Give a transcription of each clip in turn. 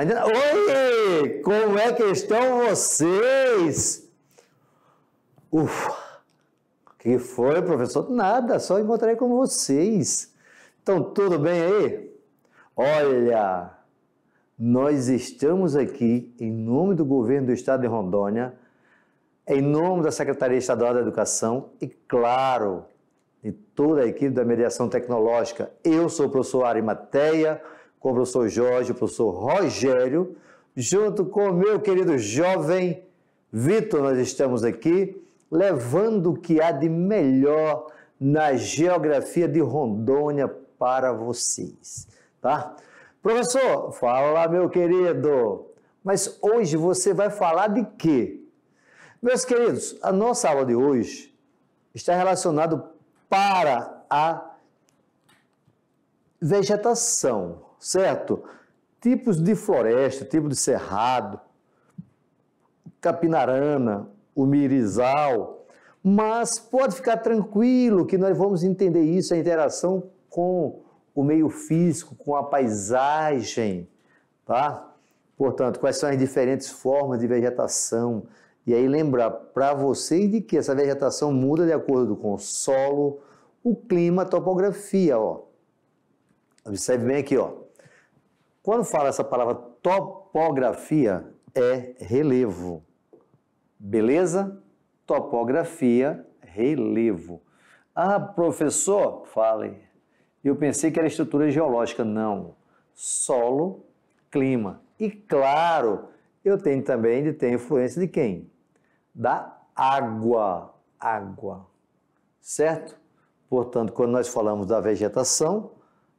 Ainda... Oi! Como é que estão vocês? Ufa! O que foi, professor? Nada, só encontrei com vocês. Então, tudo bem aí? Olha, nós estamos aqui em nome do governo do estado de Rondônia, em nome da Secretaria Estadual da Educação e, claro, de toda a equipe da Mediação Tecnológica. Eu sou o professor Arimateia, com o professor Jorge, o professor Rogério, junto com o meu querido jovem Vitor, nós estamos aqui levando o que há de melhor na geografia de Rondônia para vocês, tá? Professor, fala, meu querido, mas hoje você vai falar de quê? Meus queridos, a nossa aula de hoje está relacionada para a vegetação, certo? Tipos de floresta, tipo de cerrado, capinarana, o mirizal, mas pode ficar tranquilo que nós vamos entender isso, a interação com o meio físico, com a paisagem, tá? Portanto, quais são as diferentes formas de vegetação? E aí lembrar para vocês de que essa vegetação muda de acordo com o solo, o clima, a topografia, ó. Observe bem aqui, ó. Quando fala essa palavra topografia, é relevo. Beleza? Topografia, relevo. Ah, professor, fale. Eu pensei que era estrutura geológica. Não. Solo, clima. E claro, eu tenho também de ter influência de quem? Da água. Água. Certo? Portanto, quando nós falamos da vegetação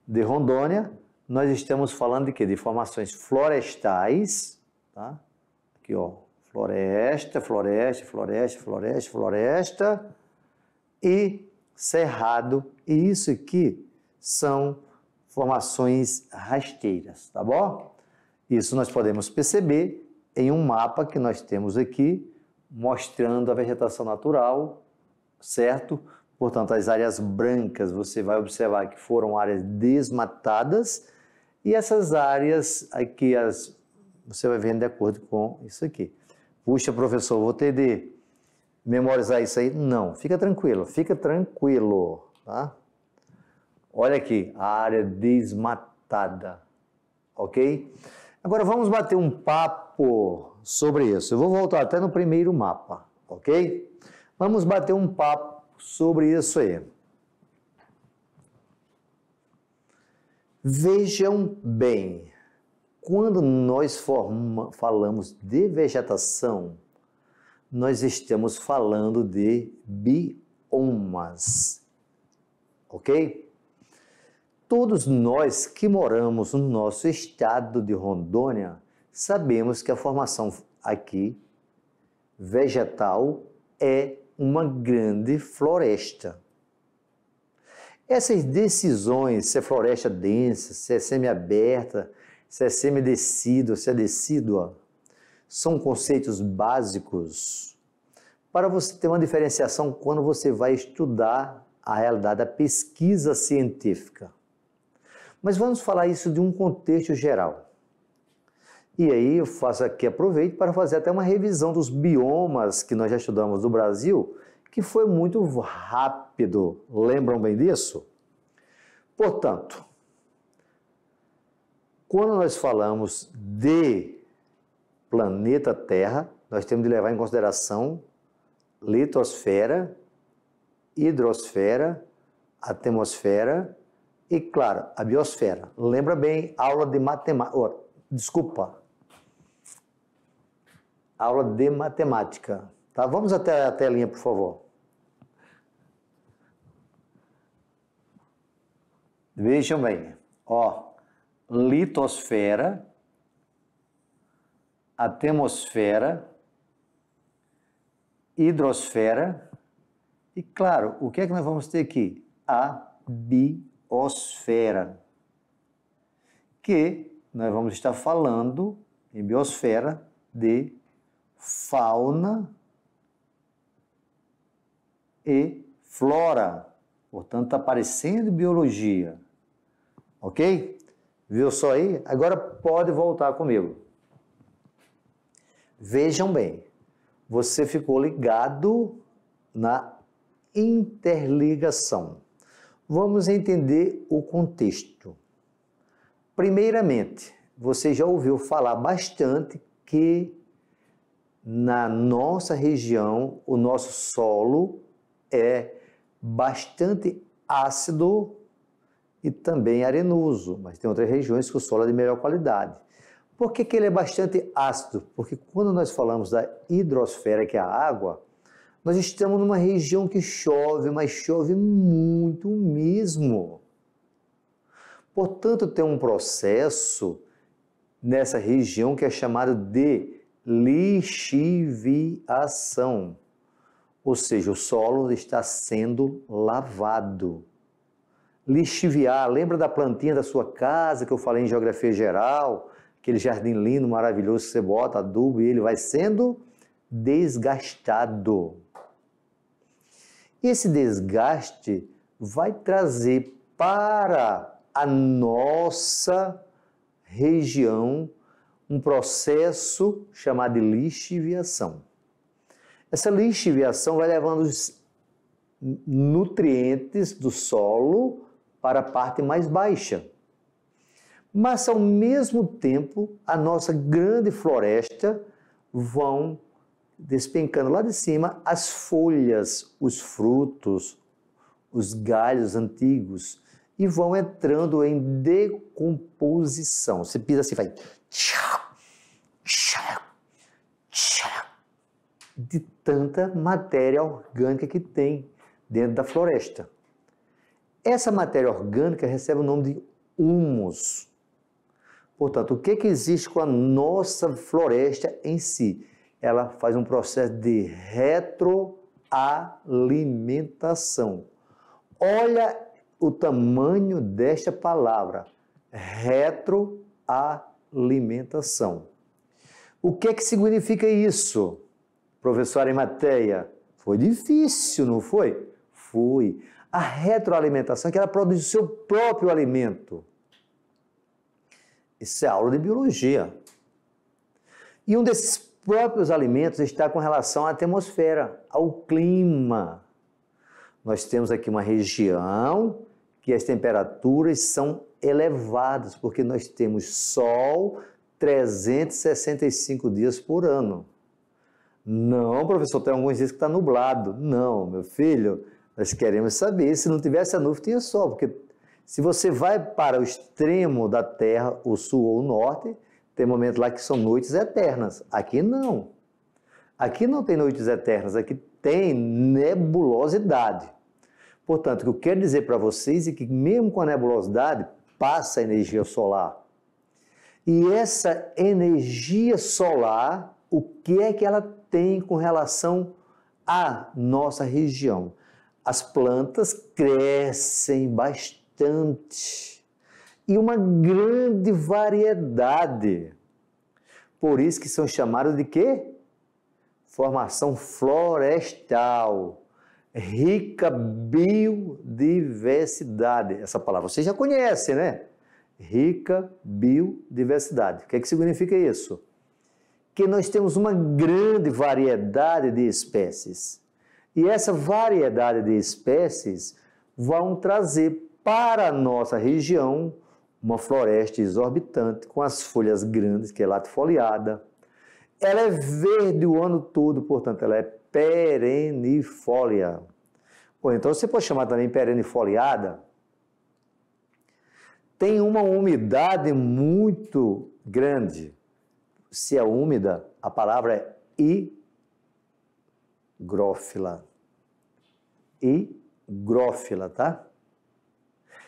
de Rondônia, nós estamos falando de quê? De formações florestais, tá? Aqui, ó. Floresta, floresta, floresta, floresta, floresta e cerrado. E isso aqui são formações rasteiras, tá bom? Isso nós podemos perceber em um mapa que nós temos aqui, mostrando a vegetação natural, certo? Portanto, as áreas brancas, você vai observar que foram áreas desmatadas e essas áreas aqui, você vai vendo de acordo com isso aqui. Puxa, professor, vou ter de memorizar isso aí? Não, fica tranquilo, tá? Olha aqui, a área desmatada, ok? Agora vamos bater um papo sobre isso. Eu vou voltar até no primeiro mapa, ok? Vamos bater um papo sobre isso aí. Vejam bem, quando nós falamos de vegetação, nós estamos falando de biomas, ok? Todos nós que moramos no nosso estado de Rondônia, sabemos que a formação aqui, vegetal, é uma grande floresta. Essas decisões, se é floresta densa, se é semiaberta, se é semidecídua, se é decídua, são conceitos básicos para você ter uma diferenciação quando você vai estudar a realidade da pesquisa científica. Mas vamos falar isso de um contexto geral. E aí eu faço aqui, aproveito para fazer até uma revisão dos biomas que nós já estudamos no Brasil, que foi muito rápido. Lembram bem disso? Portanto, quando nós falamos de planeta Terra, nós temos de levar em consideração litosfera, hidrosfera, atmosfera e, claro, a biosfera. Lembra bem, aula de matemática. Aula de matemática. Tá? Vamos até a telinha, por favor. Vejam bem, ó, litosfera, atmosfera, hidrosfera e, claro, o que é que nós vamos ter aqui? A biosfera, que nós vamos estar falando em biosfera de fauna e flora. Portanto, está aparecendo biologia, ok? Viu só aí? Agora pode voltar comigo. Vejam bem, você ficou ligado na interligação. Vamos entender o contexto. Primeiramente, você já ouviu falar bastante que na nossa região o nosso solo é bastante ácido e também arenoso, mas tem outras regiões que o solo é de melhor qualidade. Por que ele é bastante ácido? Porque quando nós falamos da hidrosfera, que é a água, nós estamos numa região que chove, mas chove muito mesmo. Portanto, tem um processo nessa região que é chamado de lixiviação, ou seja, o solo está sendo lavado. Lixiviar, lembra da plantinha da sua casa que eu falei em geografia geral? Aquele jardim lindo, maravilhoso que você bota adubo e ele vai sendo desgastado. Esse desgaste vai trazer para a nossa região um processo chamado de lixiviação. Essa lixiviação vai levando os nutrientes do solo para a parte mais baixa. Mas, ao mesmo tempo, a nossa grande floresta vão despencando lá de cima as folhas, os frutos, os galhos antigos e vão entrando em decomposição. Você pisa assim, faz de tanta matéria orgânica que tem dentro da floresta. Essa matéria orgânica recebe o nome de humus. Portanto, o que existe com a nossa floresta em si? Ela faz um processo de retroalimentação. Olha o tamanho desta palavra, retroalimentação. O que significa isso, professor Arimateia? Foi difícil, não foi? Foi. A retroalimentação é que ela produz o seu próprio alimento. Isso é aula de biologia. E um desses próprios alimentos está com relação à atmosfera, ao clima. Nós temos aqui uma região que as temperaturas são elevadas, porque nós temos sol 365 dias por ano. Não, professor, tem alguns dias que está nublado. Não, meu filho, nós queremos saber, se não tivesse a nuvem, tinha sol, porque se você vai para o extremo da Terra, o sul ou o norte, tem momentos lá que são noites eternas. Aqui não. Aqui não tem noites eternas, aqui tem nebulosidade. Portanto, o que eu quero dizer para vocês é que mesmo com a nebulosidade, passa a energia solar. E essa energia solar, o que é que ela tem com relação à nossa região? As plantas crescem bastante e uma grande variedade. Por isso que são chamadas de quê? Formação florestal, rica biodiversidade. Essa palavra você já conhece, né? Rica biodiversidade. O que significa isso? Que nós temos uma grande variedade de espécies. E essa variedade de espécies vão trazer para a nossa região uma floresta exorbitante, com as folhas grandes, que é latifoliada. Ela é verde o ano todo, portanto, ela é perennifólia. Ou então você pode chamar também perennifoliada. Tem uma umidade muito grande. Se é úmida, a palavra é higrófila. Higrófila, tá?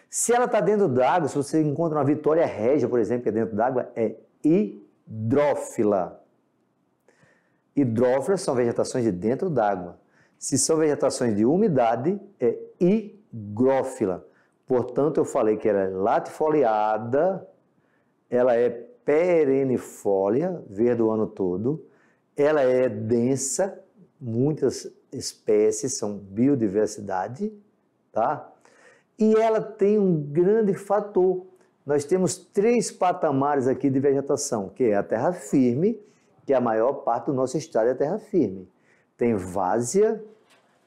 Se ela está dentro d'água, se você encontra uma Vitória Régia, por exemplo, que é dentro d'água, é hidrófila. Hidrófilas são vegetações de dentro d'água. Se são vegetações de umidade, é higrófila. Portanto, eu falei que ela é latifoliada, ela é perennifólia, verde o ano todo, ela é densa, muitas espécies, são biodiversidade, tá? E ela tem um grande fator, nós temos 3 patamares aqui de vegetação, que é a terra firme, que é a maior parte do nosso estado é terra firme. Tem várzea,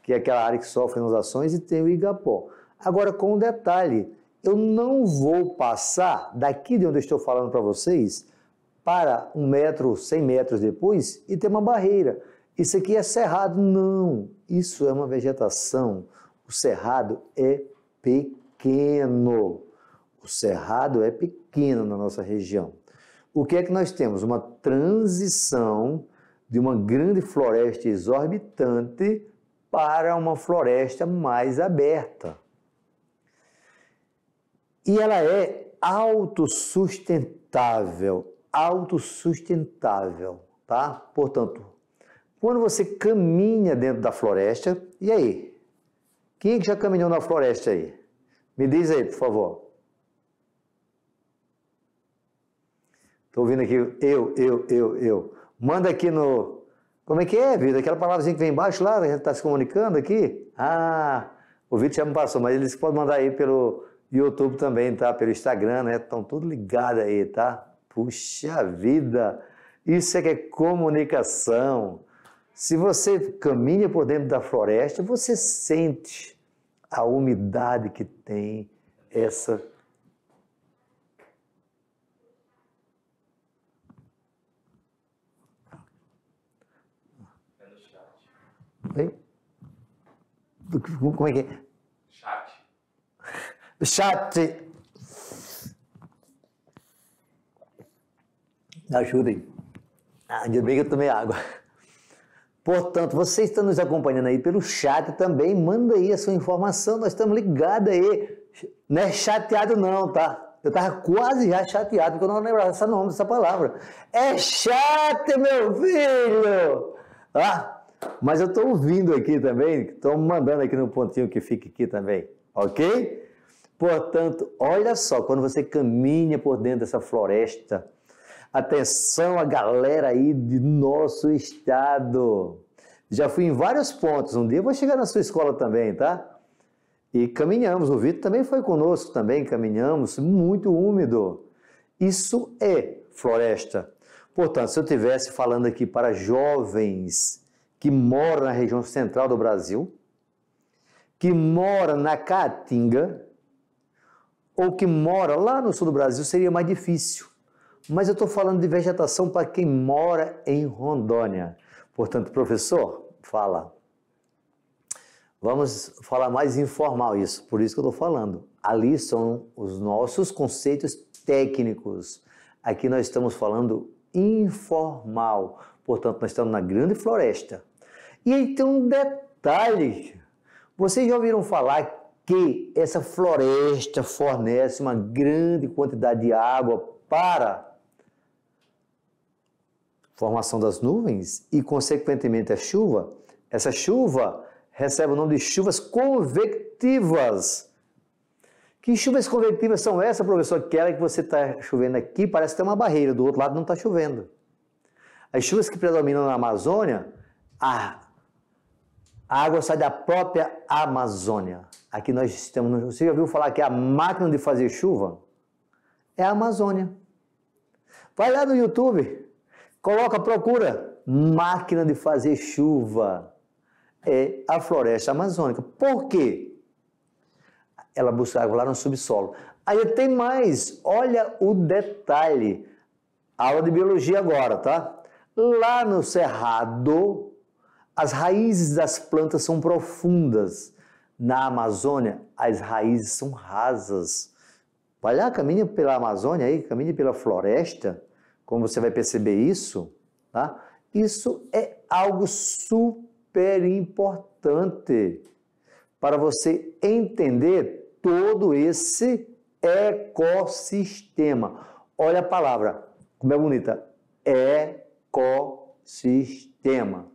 que é aquela área que sofre inundações, e tem o igapó. Agora, com um detalhe, eu não vou passar daqui de onde eu estou falando para vocês para 1 metro, 100 metros depois e ter uma barreira. Isso aqui é cerrado. Não, isso é uma vegetação. O cerrado é pequeno. O cerrado é pequeno na nossa região. O que é que nós temos? Uma transição de uma grande floresta exorbitante para uma floresta mais aberta. E ela é autossustentável, tá? Portanto, quando você caminha dentro da floresta, e aí? Quem é que já caminhou na floresta aí? Me diz aí, por favor. Estou ouvindo aqui, eu. Manda aqui no... Como é que é, Vitor? Aquela palavrinha que vem embaixo lá, a gente está se comunicando aqui? Ah, o Vitor já me passou, mas eles podem mandar aí pelo YouTube também, tá? Pelo Instagram, né? Estão tudo ligados aí, tá? Puxa vida! Isso é que é comunicação. Se você caminha por dentro da floresta, você sente a umidade que tem essa... Oi? Como é que é? Chat. Ajudem. Ainda bem que eu tomei água. Portanto, vocês estão nos acompanhando aí pelo chat também, manda aí a sua informação, nós estamos ligados aí. Não é chateado não, tá? Eu estava quase já chateado, porque eu não lembrava esse nome dessa palavra. É chato, meu filho! Ah, mas eu estou ouvindo aqui também, estou mandando aqui no pontinho que fica aqui também, ok? Portanto, olha só, quando você caminha por dentro dessa floresta, atenção a galera aí de nosso estado. Já fui em vários pontos, um dia eu vou chegar na sua escola também, tá? E caminhamos, o Vitor também foi conosco também, caminhamos, muito úmido. Isso é floresta. Portanto, se eu estivesse falando aqui para jovens que moram na região central do Brasil, que moram na Caatinga, ou que mora lá no sul do Brasil, seria mais difícil. Mas eu estou falando de vegetação para quem mora em Rondônia. Portanto, professor, fala. Vamos falar mais informal isso, por isso que eu estou falando. Ali são os nossos conceitos técnicos. Aqui nós estamos falando informal. Portanto, nós estamos na grande floresta. E aí tem um detalhe. Vocês já ouviram falar que essa floresta fornece uma grande quantidade de água para a formação das nuvens e, consequentemente, a chuva? Essa chuva recebe o nome de chuvas convectivas. Que chuvas convectivas são essas, professor? Aquela que você está chovendo aqui, parece que tem uma barreira, do outro lado não está chovendo. As chuvas que predominam na Amazônia, a água sai da própria Amazônia. Aqui nós estamos... Você já ouviu falar que a máquina de fazer chuva é a Amazônia. Vai lá no YouTube, coloca, procura, máquina de fazer chuva. É a floresta amazônica. Por quê? Ela busca água lá no subsolo. Aí tem mais, olha o detalhe. Aula de biologia agora, tá? Lá no cerrado, as raízes das plantas são profundas. Na Amazônia, as raízes são rasas. Vai lá, caminha pela Amazônia aí, caminha pela floresta, como você vai perceber isso, tá? Isso é algo super importante para você entender todo esse ecossistema. Olha a palavra, como é bonita, ecossistema.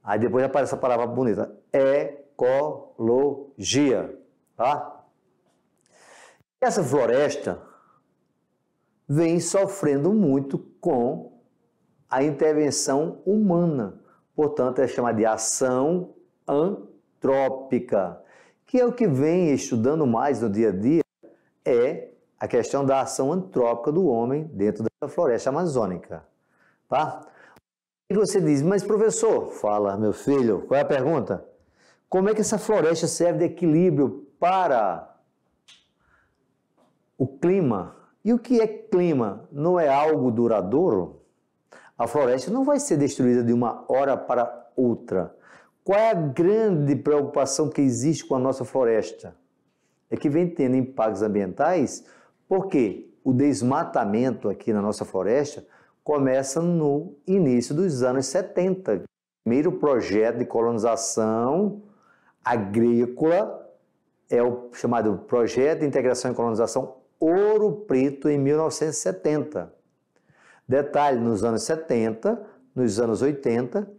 Aí depois aparece a palavra bonita, ecologia, tá? Essa floresta vem sofrendo muito com a intervenção humana. Portanto, é chamada de ação antrópica, que é o que vem estudando mais no dia a dia, é a questão da ação antrópica do homem dentro da floresta amazônica, tá? E você diz, mas professor, fala, meu filho, qual é a pergunta? Como é que essa floresta serve de equilíbrio para o clima? E o que é clima? Não é algo duradouro? A floresta não vai ser destruída de uma hora para outra. Qual é a grande preocupação que existe com a nossa floresta? É que vem tendo impactos ambientais, porque o desmatamento aqui na nossa floresta começa no início dos anos 70. O primeiro projeto de colonização agrícola é o chamado Projeto de Integração e Colonização Ouro Preto, em 1970. Detalhe, nos anos 70, nos anos 80,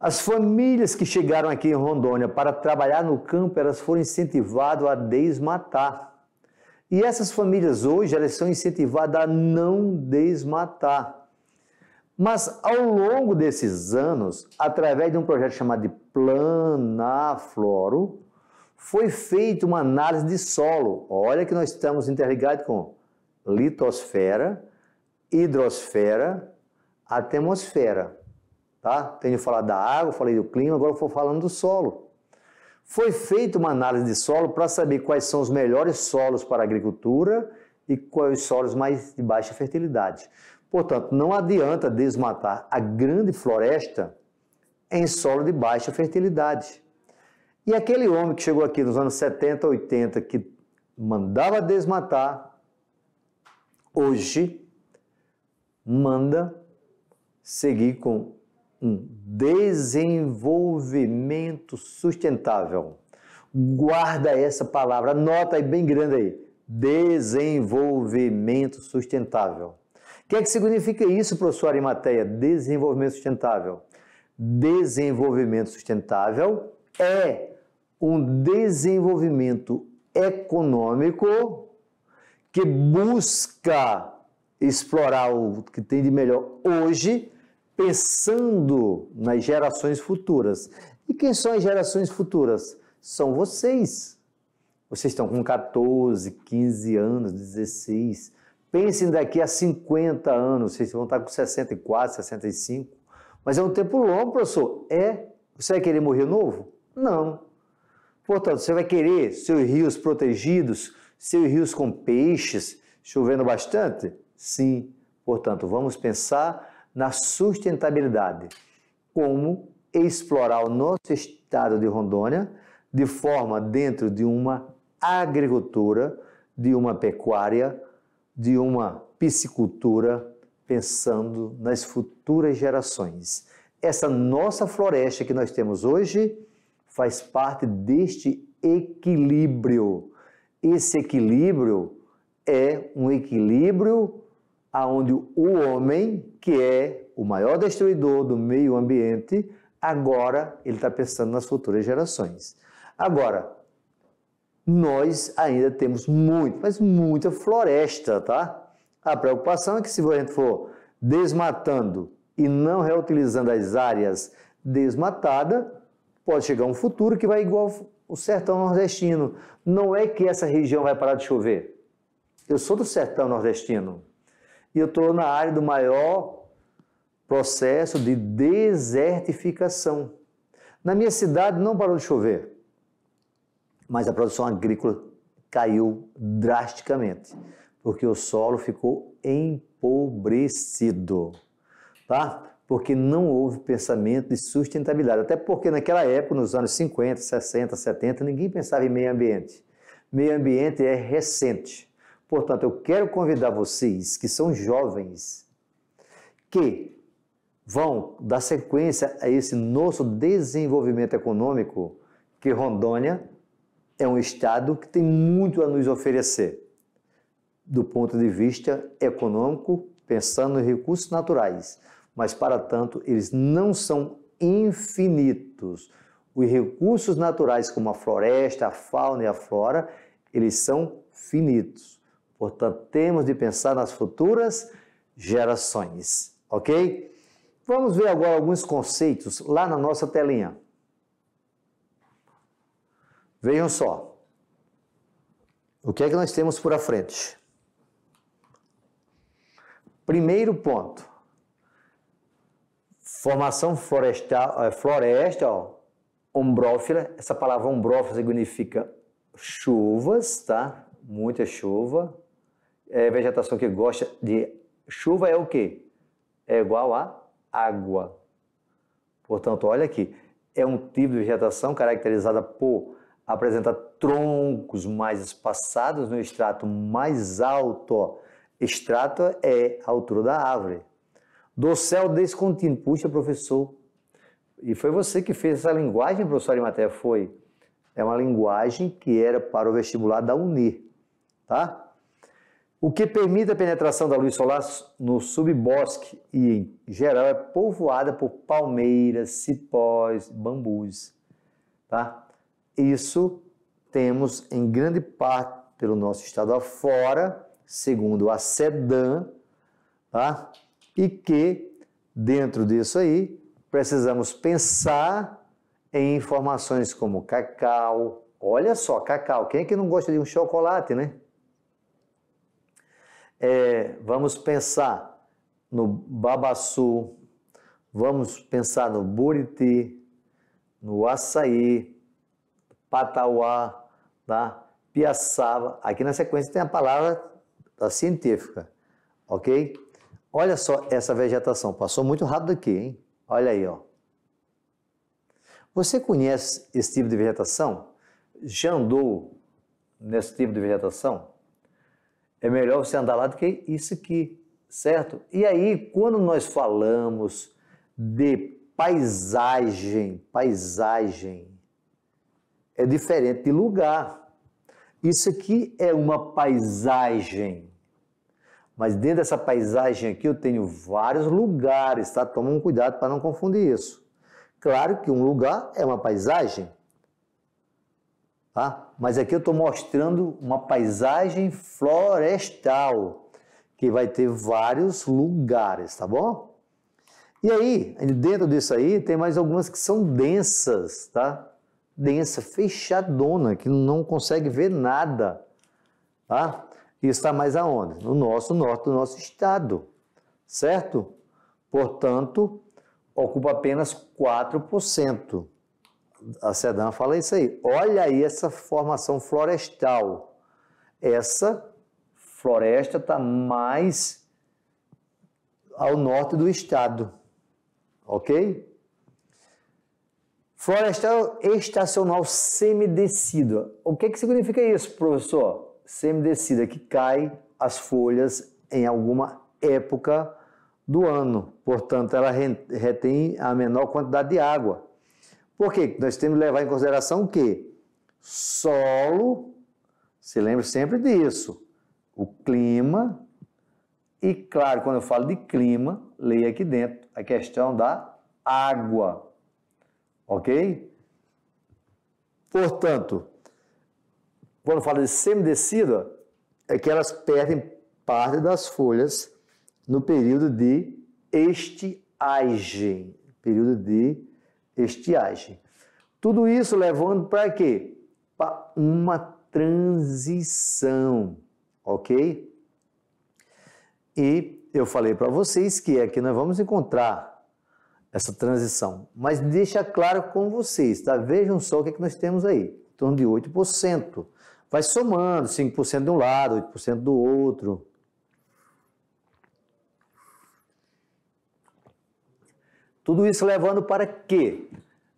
as famílias que chegaram aqui em Rondônia para trabalhar no campo, elas foram incentivadas a desmatar. E essas famílias hoje, elas são incentivadas a não desmatar. Mas ao longo desses anos, através de um projeto chamado de Planafloro, foi feita uma análise de solo. Olha que nós estamos interligados com litosfera, hidrosfera, atmosfera. Tá? Tenho falado da água, falei do clima, agora eu vou falando do solo. Foi feita uma análise de solo para saber quais são os melhores solos para a agricultura e quais os solos mais de baixa fertilidade. Portanto, não adianta desmatar a grande floresta em solo de baixa fertilidade. E aquele homem que chegou aqui nos anos 70, 80, que mandava desmatar, hoje manda seguir com um desenvolvimento sustentável. Guarda essa palavra, anota aí bem grande aí. Desenvolvimento sustentável. O que é que significa isso, professor Arimateia? Desenvolvimento sustentável. Desenvolvimento sustentável é um desenvolvimento econômico que busca explorar o que tem de melhor hoje, pensando nas gerações futuras. E quem são as gerações futuras? São vocês. Vocês estão com 14, 15 anos, 16. Pensem daqui a 50 anos, vocês vão estar com 64, 65. Mas é um tempo longo, professor. É? Você vai querer morrer novo? Não. Portanto, você vai querer seus rios protegidos, seus rios com peixes, chovendo bastante? Sim. Portanto, vamos pensar na sustentabilidade. Como explorar o nosso estado de Rondônia de forma dentro de uma agricultura, de uma pecuária, de uma piscicultura, pensando nas futuras gerações. Essa nossa floresta que nós temos hoje faz parte deste equilíbrio. Esse equilíbrio é um equilíbrio onde o homem, que é o maior destruidor do meio ambiente, agora ele está pensando nas futuras gerações. Agora, nós ainda temos muito, mas muita floresta, tá? A preocupação é que se a gente for desmatando e não reutilizando as áreas desmatadas, pode chegar um futuro que vai igual o sertão nordestino. Não é que essa região vai parar de chover. Eu sou do sertão nordestino e eu estou na área do maior processo de desertificação. Na minha cidade não parou de chover, mas a produção agrícola caiu drasticamente, porque o solo ficou empobrecido, tá? Porque não houve pensamento de sustentabilidade, até porque naquela época, nos anos 50, 60, 70, ninguém pensava em meio ambiente. Meio ambiente é recente. Portanto, eu quero convidar vocês que são jovens, que vão dar sequência a esse nosso desenvolvimento econômico, que Rondônia é um estado que tem muito a nos oferecer, do ponto de vista econômico, pensando em recursos naturais, mas, para tanto, eles não são infinitos. Os recursos naturais, como a floresta, a fauna e a flora, eles são finitos. Portanto, temos de pensar nas futuras gerações, ok? Vamos ver agora alguns conceitos lá na nossa telinha. Vejam só. O que é que nós temos por à frente? Primeiro ponto. Formação florestal, floresta, ó, ombrófila. Essa palavra ombrófila significa chuvas, tá? Muita chuva. Vegetação que gosta de chuva é o quê? É igual a água. Portanto, olha aqui, é um tipo de vegetação caracterizada por apresentar troncos mais espaçados no extrato mais alto. Ó. Extrato é a altura da árvore. Dossel descontínuo. Puxa, professor, e foi você que fez essa linguagem, professor Arimatea? Foi. É uma linguagem que era para o vestibular da UNIR, tá? O que permite a penetração da luz solar no subbosque e, em geral, é povoada por palmeiras, cipós, bambus, tá? Isso temos em grande parte pelo nosso estado afora, segundo a SEDAM, tá? E que, dentro disso aí, precisamos pensar em informações como cacau. Olha só, cacau. Quem é que não gosta de um chocolate, né? Vamos pensar no babaçu, vamos pensar no buriti, no açaí, patauá, tá? Piaçava. Aqui na sequência tem a palavra científica, ok? Olha só essa vegetação, passou muito rápido aqui, hein? Olha aí, ó. Você conhece esse tipo de vegetação? Já andou nesse tipo de vegetação? É melhor você andar lá do que isso aqui, certo? E aí, quando nós falamos de paisagem, é diferente de lugar. Isso aqui é uma paisagem. Mas dentro dessa paisagem aqui eu tenho vários lugares, tá? Toma um cuidado para não confundir isso. Claro que um lugar é uma paisagem, tá? Mas aqui eu estou mostrando uma paisagem florestal, que vai ter vários lugares, tá bom? E aí, dentro disso aí, tem mais algumas que são densas, tá? Densa, fechadona, que não consegue ver nada, tá? Isso está mais aonde? No nosso norte do nosso estado, certo? Portanto, ocupa apenas 4%. A SEDAM fala isso aí. Olha aí essa formação florestal. Essa floresta está mais ao norte do estado, ok? Florestal estacional semidecida. O que significa isso, professor? Semidecida, que cai as folhas em alguma época do ano. Portanto, ela retém a menor quantidade de água. Por quê? Nós temos que levar em consideração o quê? Solo, se lembre sempre disso, o clima e, claro, quando eu falo de clima, leia aqui dentro a questão da água, ok? Portanto, quando falo de semidecida, é que elas perdem parte das folhas no período de estiagem, Tudo isso levando para quê? Para uma transição, ok? E eu falei para vocês que aqui nós vamos encontrar essa transição, mas deixa claro com vocês, tá? Vejam só o que nós temos aí, em torno de 8%. Vai somando, 5% de um lado, 8% do outro. Tudo isso levando para quê?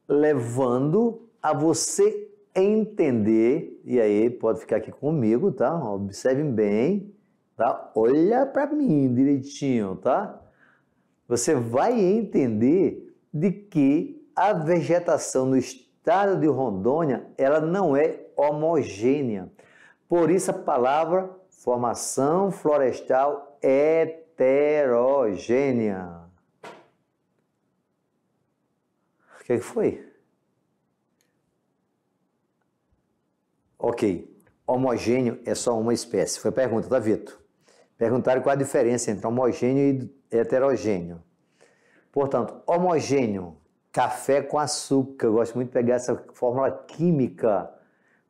Levando a você entender, e aí pode ficar aqui comigo, tá? Observem bem, tá? Olha para mim direitinho, tá? Você vai entender de que a vegetação no estado de Rondônia, ela não é homogênea. Por isso a palavra formação florestal heterogênea. O que foi? Ok, homogêneo é só uma espécie. Foi a pergunta, tá, Vitor? Perguntaram qual a diferença entre homogêneo e heterogêneo. Portanto, homogêneo, café com açúcar. Eu gosto muito de pegar essa fórmula química.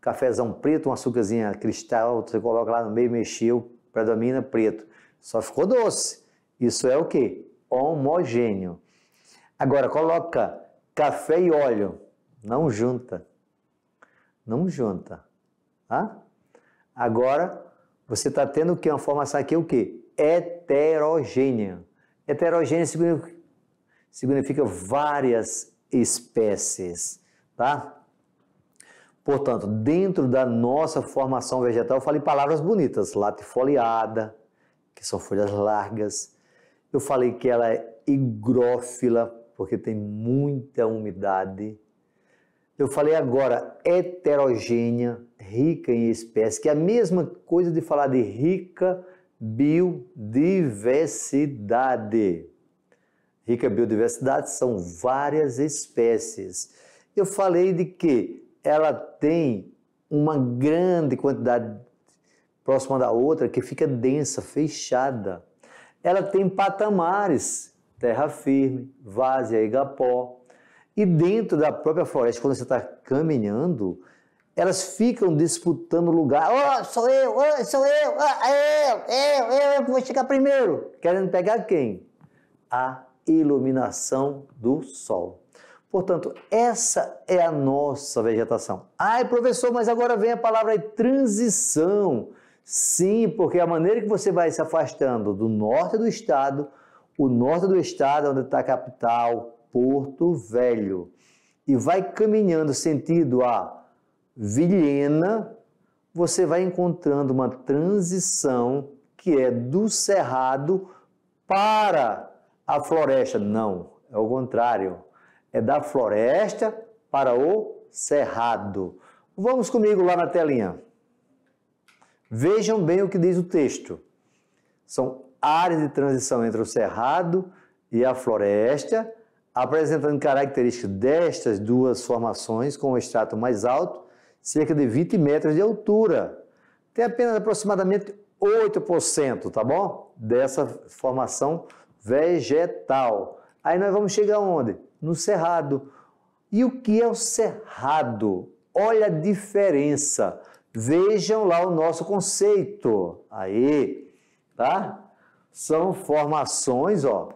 cafezão preto, um açúcarzinho cristal, você coloca lá no meio, mexeu, predomina preto. Só ficou doce. Isso é o quê? Homogêneo. Agora, coloca café e óleo. Não junta. Não junta. Tá? Agora, você está tendo o quê? Uma formação aqui, o quê? Heterogênea. Heterogênea significa várias espécies, tá? Portanto, dentro da nossa formação vegetal, eu falei palavras bonitas, latifoliada, que são folhas largas. Eu falei que ela é higrófila, porque tem muita umidade. Eu falei agora heterogênea, rica em espécies, que é a mesma coisa de falar de rica biodiversidade. Rica biodiversidade são várias espécies. Eu falei de que ela tem uma grande quantidade próxima da outra que fica densa, fechada. Ela tem patamares, terra firme, várzea, igapó. E dentro da própria floresta, quando você está caminhando, elas ficam disputando lugar. Oh, sou eu, oh, sou eu, eu que vou chegar primeiro. Querendo pegar quem? A iluminação do sol. Portanto, essa é a nossa vegetação. Ai, professor, mas agora vem a palavra aí, transição. Sim, porque a maneira que você vai se afastando do norte do estado, o norte do estado é onde está a capital, Porto Velho, e vai caminhando sentido a Vilhena, você vai encontrando uma transição que é do cerrado para a floresta. Não, é o contrário. É da floresta para o cerrado. Vamos comigo lá na telinha. Vejam bem o que diz o texto. São áreas de transição entre o cerrado e a floresta, apresentando características destas duas formações com o estrato mais alto, cerca de 20 metros de altura. Tem apenas aproximadamente 8%, tá bom? Dessa formação vegetal. Aí nós vamos chegar onde? No cerrado. E o que é o cerrado? Olha a diferença. Vejam lá o nosso conceito. Aí, tá? São formações, ó,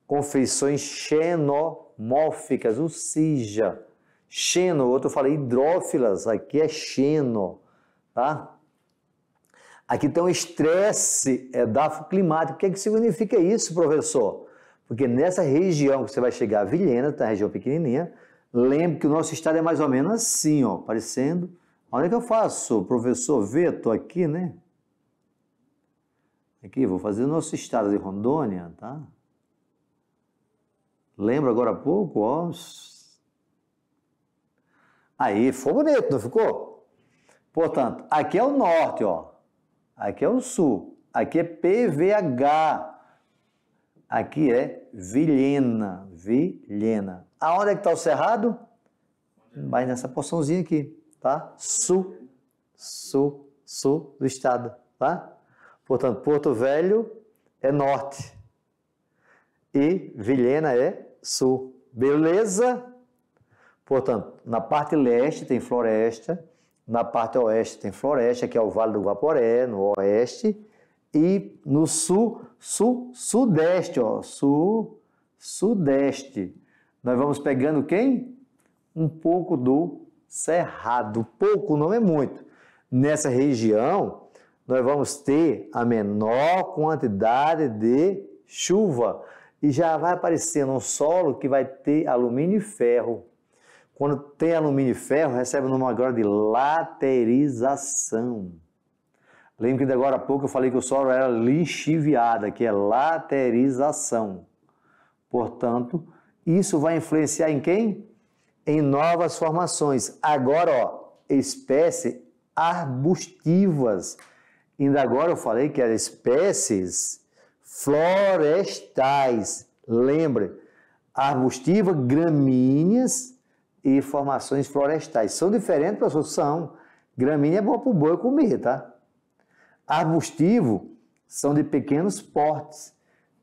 com feições xenomórficas, ou seja, xeno, outro eu falei hidrófilas, aqui é xeno, tá? Aqui tem um estresse edafoclimático. O que significa isso, professor? Porque nessa região que você vai chegar a Vilhena, tá, a região pequenininha, lembre que o nosso estado é mais ou menos assim, ó, parecendo. Onde é que eu faço, professor? Vê, estou aqui, né? Aqui, vou fazer o nosso estado de Rondônia, tá? Lembra agora há pouco, ó. Aí, ficou bonito, não ficou? Portanto, aqui é o norte, ó. Aqui é o sul. Aqui é PVH. Aqui é Vilhena. Vilhena. Aonde é que está o cerrado? Vai nessa porçãozinha aqui, tá? Sul do estado, tá? Portanto, Porto Velho é norte e Vilhena é sul. Beleza? Portanto, na parte leste tem floresta, na parte oeste tem floresta, que é o Vale do Guaporé, no oeste, e no sudeste, ó, sudeste. Nós vamos pegando quem? Um pouco do cerrado. Pouco não é muito. Nessa região, nós vamos ter a menor quantidade de chuva e já vai aparecer um solo que vai ter alumínio e ferro. Quando tem alumínio e ferro, recebe o nome agora de laterização. Lembra que agora há pouco eu falei que o solo era lixiviada, que é laterização. Portanto, isso vai influenciar em quem? Em novas formações. Agora, ó, espécies arbustivas. Ainda agora eu falei que eram espécies florestais. Lembre, arbustiva, gramíneas e formações florestais. São diferentes, professor? São. Gramínea é boa para o boi comer, tá? Arbustivo são de pequenos portes.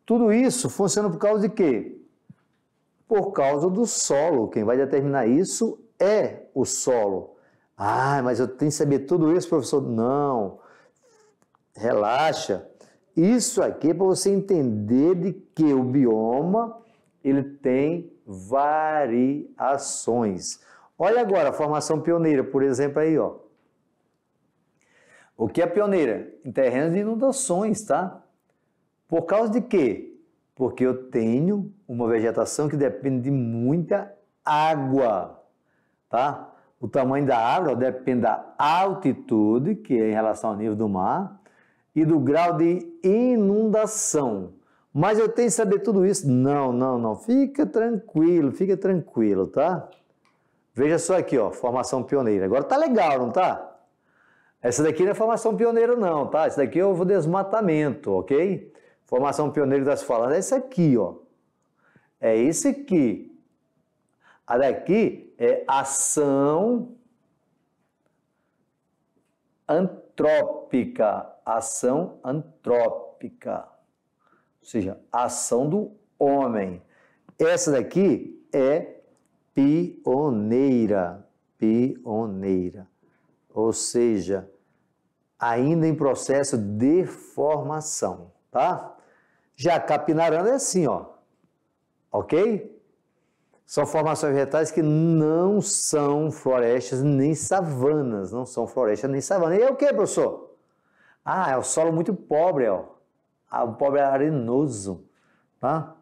Tudo isso funciona por causa de quê? Por causa do solo. Quem vai determinar isso é o solo. Ah, mas eu tenho que saber tudo isso, professor? Não, relaxa. Isso aqui é para você entender de que o bioma, ele tem variações. Olha agora a formação pioneira, por exemplo, aí, ó. O que é pioneira? Em terrenos de inundações, tá? Por causa de quê? Porque eu tenho uma vegetação que depende de muita água, tá? O tamanho da água depende da altitude, que é em relação ao nível do mar, e do grau de inundação. Mas eu tenho que saber tudo isso? Não, não, não. Fica tranquilo, tá? Veja só aqui, ó, formação pioneira. Agora tá legal, não tá? Essa daqui não é formação pioneira não, tá? Essa daqui é o desmatamento, ok? Formação pioneira que está se falando é essa aqui, ó. É esse aqui. A daqui é ação antrópica. Ação antrópica. Ou seja, ação do homem. Essa daqui é pioneira. Pioneira. Ou seja, ainda em processo de formação, tá? Já Capinarana é assim, ó, ok? São formações vegetais que não são florestas nem savanas, não são florestas nem savanas. E é o que, professor? Ah, é o solo muito pobre, ó, o pobre arenoso, tá?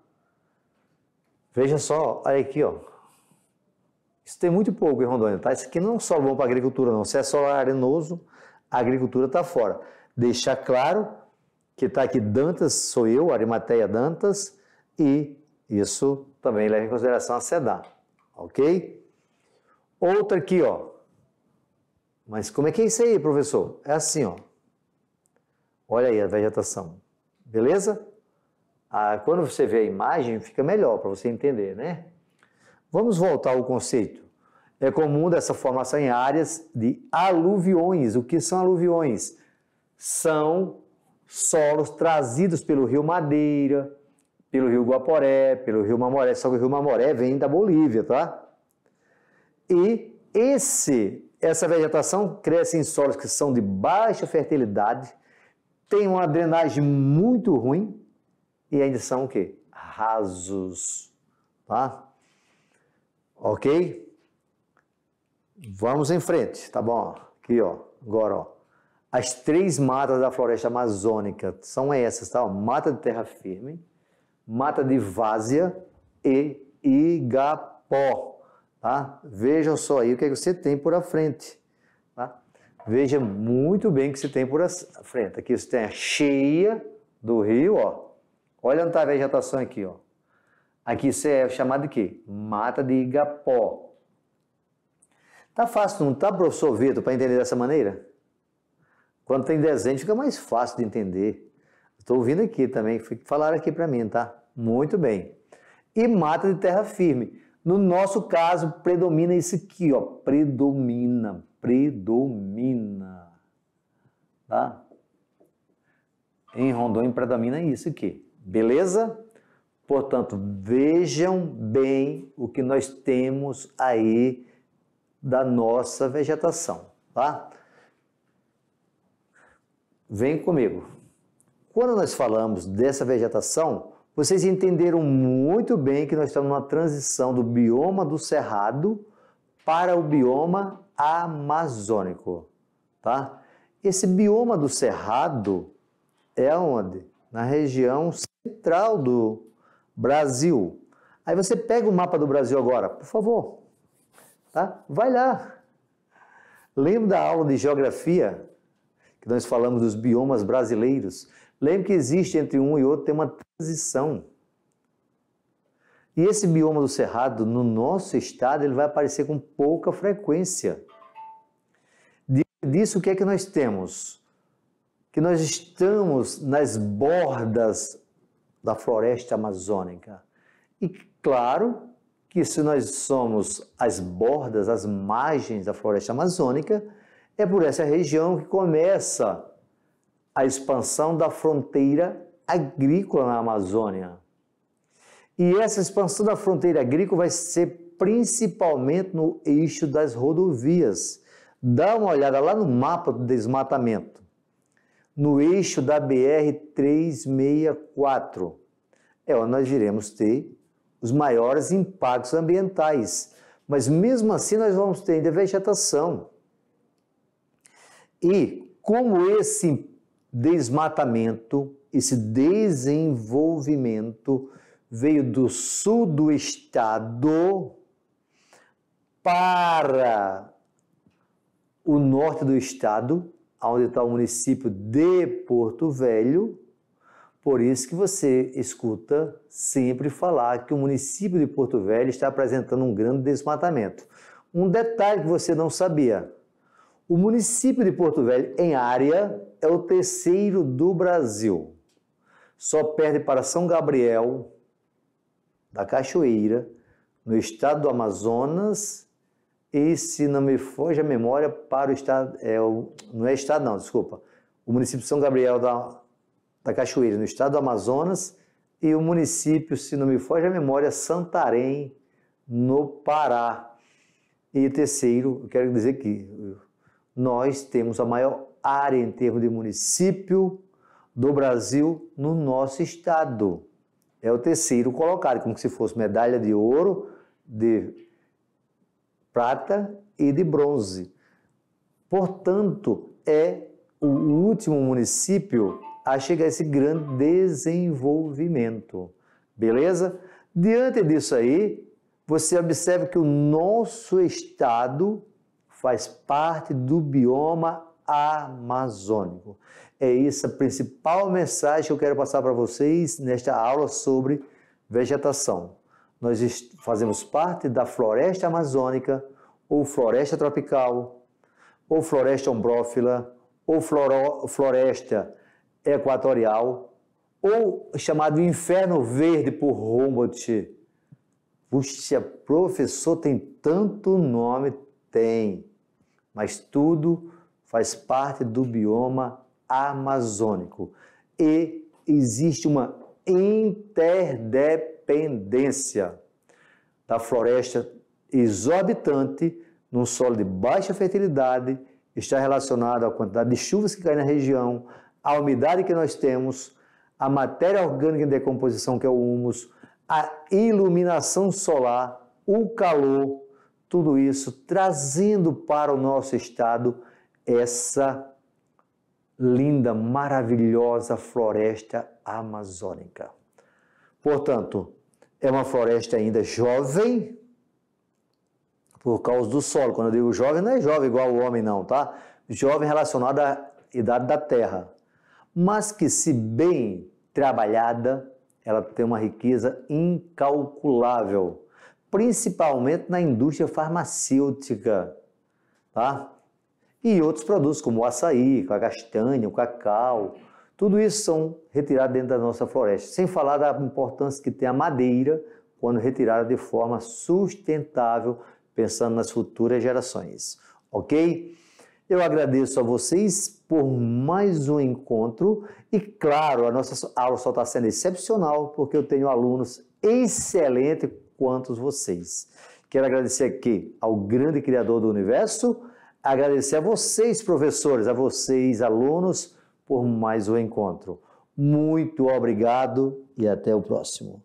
Veja só, olha aqui, ó. Isso tem muito pouco em Rondônia, tá? Isso aqui não é um solo bom para agricultura, não. Se é solo arenoso, a agricultura está fora. Deixar claro que está aqui Dantas, sou eu, Arimateia Dantas, e isso também leva em consideração a SEDA, ok? Outra aqui, ó. Mas como é que é isso aí, professor? É assim, ó. Olha aí a vegetação, beleza? Ah, quando você vê a imagem, fica melhor para você entender, né? Vamos voltar ao conceito. É comum dessa formação em áreas de aluviões. O que são aluviões? São solos trazidos pelo rio Madeira, pelo rio Guaporé, pelo rio Mamoré, só que o rio Mamoré vem da Bolívia, tá? E essa vegetação cresce em solos que são de baixa fertilidade, tem uma drenagem muito ruim e ainda são o quê? Rasos, tá? Ok? Vamos em frente, tá bom? Aqui, ó, agora, ó. As 3 matas da floresta amazônica são essas, tá? Mata de terra firme, mata de várzea e igapó, tá? Vejam só aí o que é que você tem por à frente, tá? Veja muito bem o que você tem por à frente. Aqui você tem a cheia do rio, ó. Olha onde está a vegetação aqui, ó. Aqui isso é chamado de quê? Mata de igapó. Tá fácil, não tá, professor Vitor, para entender dessa maneira? Quando tem desenho fica mais fácil de entender. Estou ouvindo aqui também, falaram aqui para mim, tá? Muito bem. E mata de terra firme. No nosso caso, predomina isso aqui, ó. Predomina. Tá? Em Rondônia predomina isso aqui. Beleza? Portanto, vejam bem o que nós temos aí da nossa vegetação, tá? Vem comigo. Quando nós falamos dessa vegetação, vocês entenderam muito bem que nós estamos numa transição do bioma do Cerrado para o bioma amazônico, tá? Esse bioma do Cerrado é onde? Na região central do Brasil. Aí você pega o mapa do Brasil agora, por favor, tá? Vai lá. Lembra da aula de geografia, que nós falamos dos biomas brasileiros? Lembra que existe entre um e outro, tem uma transição. E esse bioma do Cerrado, no nosso estado, ele vai aparecer com pouca frequência. Disso, o que é que nós temos? Que nós estamos nas bordas da floresta amazônica. E claro que se nós somos as bordas, as margens da floresta amazônica, é por essa região que começa a expansão da fronteira agrícola na Amazônia. E essa expansão da fronteira agrícola vai ser principalmente no eixo das rodovias. Dá uma olhada lá no mapa do desmatamento, no eixo da BR-364. É onde nós iremos ter os maiores impactos ambientais. Mas mesmo assim nós vamos ter ainda vegetação. E como esse desmatamento, esse desenvolvimento veio do sul do estado para o norte do estado, onde está o município de Porto Velho, por isso que você escuta sempre falar que o município de Porto Velho está apresentando um grande desmatamento. Um detalhe que você não sabia: o município de Porto Velho, em área, é o terceiro do Brasil. Só perde para São Gabriel da Cachoeira, no estado do Amazonas, e, se não me foge a memória, para o estado, não é estado não, desculpa, o município de São Gabriel da Cachoeira, no estado do Amazonas, e o município, se não me foge a memória, Santarém, no Pará. E terceiro, eu quero dizer que nós temos a maior área em termos de município do Brasil no nosso estado. É o terceiro colocado, como se fosse medalha de ouro, de prata e de bronze. Portanto, é o último município a chegar a esse grande desenvolvimento. Beleza? Diante disso aí, você observa que o nosso estado faz parte do bioma amazônico. É essa a principal mensagem que eu quero passar para vocês nesta aula sobre vegetação. Nós fazemos parte da floresta amazônica, ou floresta tropical, ou floresta ombrófila, ou floresta equatorial, ou chamado inferno verde por Humboldt. Puxa, professor, tem tanto nome? Tem, mas tudo faz parte do bioma amazônico. E existe uma interdependência da floresta exorbitante num solo de baixa fertilidade, está relacionado à quantidade de chuvas que caem na região, à umidade que nós temos, à matéria orgânica em decomposição, que é o humus, a iluminação solar, o calor, tudo isso trazendo para o nosso estado essa linda, maravilhosa floresta amazônica. Portanto, é uma floresta ainda jovem, por causa do solo. Quando eu digo jovem, não é jovem igual o homem não, tá? Jovem relacionado à idade da terra, mas que, se bem trabalhada, ela tem uma riqueza incalculável, principalmente na indústria farmacêutica, tá? E outros produtos como o açaí, a castanha, o cacau, tudo isso são retirados dentro da nossa floresta, sem falar da importância que tem a madeira quando retirada de forma sustentável, pensando nas futuras gerações, ok? Eu agradeço a vocês por mais um encontro e, claro, a nossa aula só está sendo excepcional porque eu tenho alunos excelentes quantos vocês. Quero agradecer aqui ao grande Criador do Universo, agradecer a vocês, professores, a vocês, alunos, por mais um encontro. Muito obrigado e até o próximo.